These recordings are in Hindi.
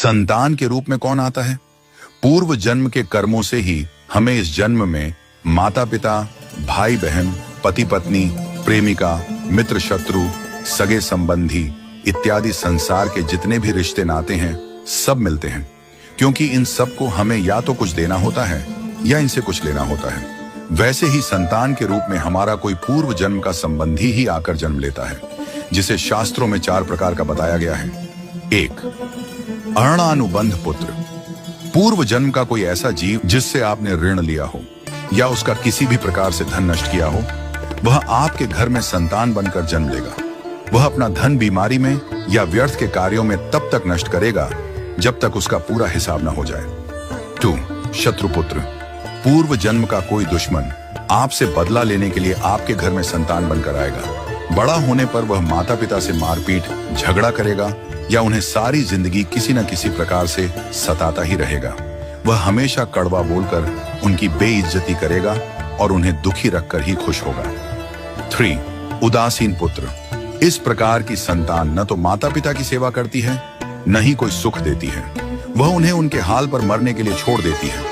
संतान के रूप में कौन आता है? पूर्व जन्म के कर्मों से ही हमें इस जन्म में माता पिता, भाई बहन, पति पत्नी, प्रेमिका, मित्र शत्रु, सगे संबंधी इत्यादि संसार के जितने भी रिश्ते नाते हैं सब मिलते हैं, क्योंकि इन सब को हमें या तो कुछ देना होता है या इनसे कुछ लेना होता है। वैसे ही संतान के रूप में हमारा कोई पूर्व जन्म का संबंधी ही आकर जन्म लेता है, जिसे शास्त्रों में 4 प्रकार का बताया गया है। 1. अणानुबंध पुत्र। पूर्व जन्म का कोई ऐसा जीव जिससे आपने ऋण लिया हो या उसका किसी भी प्रकार से धन नष्ट किया हो, वह आपके घर में संतान बनकर जन्म लेगा। वह अपना धन बीमारी में या व्यर्थ के कार्यों में तब तक नष्ट करेगा जब तक उसका पूरा हिसाब न हो जाए। 2. शत्रुपुत्र। पूर्व जन्म का कोई दुश्मन आपसे बदला लेने के लिए आपके घर में संतान बनकर आएगा। बड़ा होने पर वह माता पिता से मारपीट, झगड़ा करेगा या उन्हें सारी जिंदगी किसी न किसी प्रकार से सताता ही रहेगा। वह हमेशा कड़वा बोलकर उनकी बेइज्जती करेगा और उन्हें दुखी रखकर ही खुश होगा। 3. उदासीन पुत्र। इस प्रकार की संतान न तो माता पिता की सेवा करती है, न ही कोई सुख देती है। वह उन्हें उनके हाल पर मरने के लिए छोड़ देती है।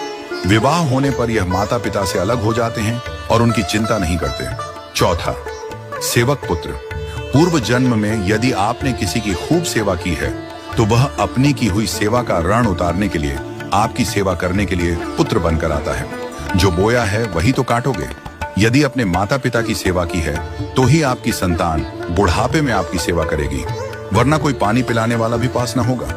विवाह होने पर यह माता पिता से अलग हो जाते हैं और उनकी चिंता नहीं करते। 4. सेवक पुत्र। पूर्व जन्म में यदि आपने किसी की खूब सेवा की है तो वह अपनी की हुई सेवा का ऋण उतारने के लिए आपकी सेवा करने के लिए पुत्र बनकर आता है। जो बोया है वही तो काटोगे। यदि अपने माता पिता की सेवा की है तो ही आपकी संतान बुढ़ापे में आपकी सेवा करेगी, वरना कोई पानी पिलाने वाला भी पास न होगा।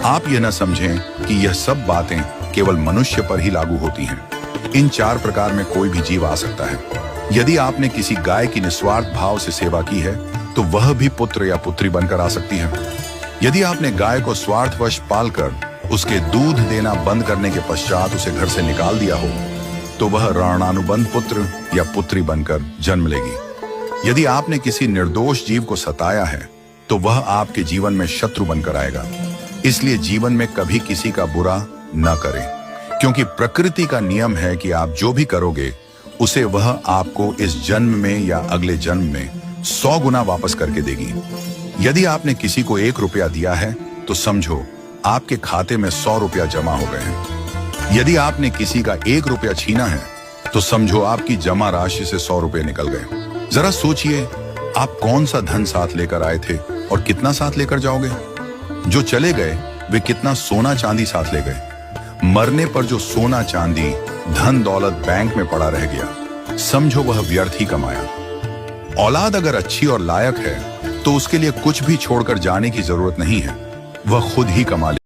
आप यह न समझें कि यह सब बातें केवल मनुष्य पर ही लागू होती हैं। इन 4 प्रकार में कोई भी जीव आ सकता है। यदि आपने किसी गाय की निस्वार्थ भाव से सेवा की है तो वह भी पुत्र या पुत्री बनकर आ सकती है। यदि आपने गाय को स्वार्थवश पालकर उसके दूध देना बंद करने के पश्चात उसे घर से निकाल दिया हो तो वह ऋणानुबंध पुत्र या पुत्री बनकर जन्म लेगी। यदि आपने किसी निर्दोष जीव को सताया है तो वह आपके जीवन में शत्रु बनकर आएगा। इसलिए जीवन में कभी किसी का बुरा न करें, क्योंकि प्रकृति का नियम है कि आप जो भी करोगे उसे वह आपको इस जन्म में या अगले जन्म में 100 गुना वापस करके देगी। यदि आपने किसी को 1 रुपया दिया है तो समझो आपके खाते में 100 रुपया जमा हो गए हैं। यदि आपने किसी का 1 रुपया छीना है तो समझो आपकी जमा राशि से 100 रुपये निकल गए। जरा सोचिए, आप कौन सा धन साथ लेकर आए थे और कितना साथ लेकर जाओगे? जो चले गए वे कितना सोना चांदी साथ ले गए। मरने पर जो सोना चांदी धन दौलत बैंक में पड़ा रह गया, समझो वह व्यर्थ ही कमाया। औलाद अगर अच्छी और लायक है तो उसके लिए कुछ भी छोड़कर जाने की जरूरत नहीं है, वह खुद ही कमा ले।